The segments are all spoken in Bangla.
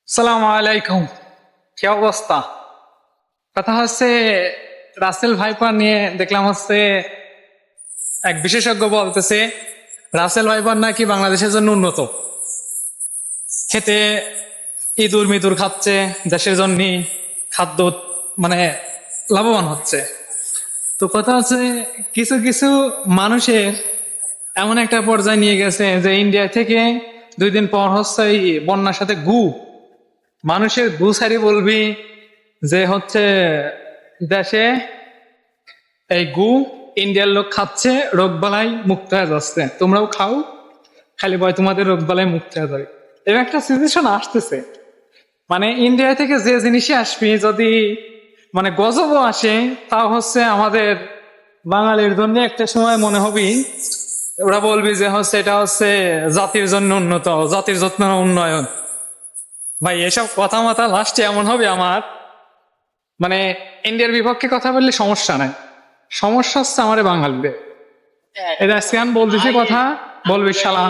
সালামু আলাইকুম। কি অবস্থা? কথা হচ্ছে রাসেল ভাইপার নিয়ে দেখলাম হচ্ছে এক বিশেষজ্ঞ বলতেছে রাসেল ভাইপার নাকি বাংলাদেশের জন্য উন্নত। খেতে ইঁদুর মিদুর খাচ্ছে, দেশের জন্য খাদ্য মানে লাভবান হচ্ছে। তো কথা হচ্ছে কিছু কিছু মানুষের এমন একটা পর্যায়ে নিয়ে গেছে যে ইন্ডিয়া থেকে 2 দিন পর হচ্ছে এই বন্যার সাথে মানুষের গু সারি বলবি যে হচ্ছে দেশে এই ইন্ডিয়ার লোক খাচ্ছে, রোগবালাই মুক্ত হয়ে যাচ্ছে, তোমরাও খাও, খালি বয় তোমাদের রোগবালাই মুক্ত হয়ে যাবে। এরকম একটা সিচুয়েশন আসতেছে। মানে ইন্ডিয়া থেকে যে জিনিসই আসবি, যদি গজবও আসে, তাও হচ্ছে আমাদের বাঙালির জন্য একটা সময় মনে হবি, ওরা বলবি যে হচ্ছে এটা হচ্ছে জাতির জন্য উন্নত, জাতির যত্ন উন্নয়ন। ভাই এসব কথা মাথা লাস্টে এমন হবে আমার, মানে ইন্ডিয়ার বিপক্ষে কথা বললে সমস্যা নাই, সমস্যা হচ্ছে আমার বাঙালিদের। এটা আজকে আমি বলতেছি কথা, বলবি শালা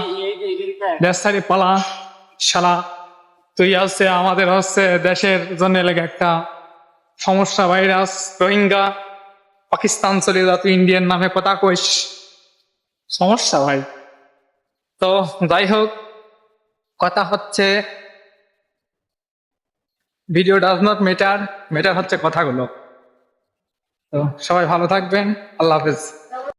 দেশ ছাড়ি পালা, শালা তুই হচ্ছে আমাদের হচ্ছে দেশের জন্য লেগে একটা সমস্যা, ভাইরাস রোহিঙ্গা, পাকিস্তান চলে যা, তুই ইন্ডিয়ান নামে কথা কইস, সমস্যা ভাই। তো যাই হোক, কথা হচ্ছে video does not matter, matter হচ্ছে কথাগুলো। তো সবাই ভালো থাকবেন, আল্লাহ হাফেজ।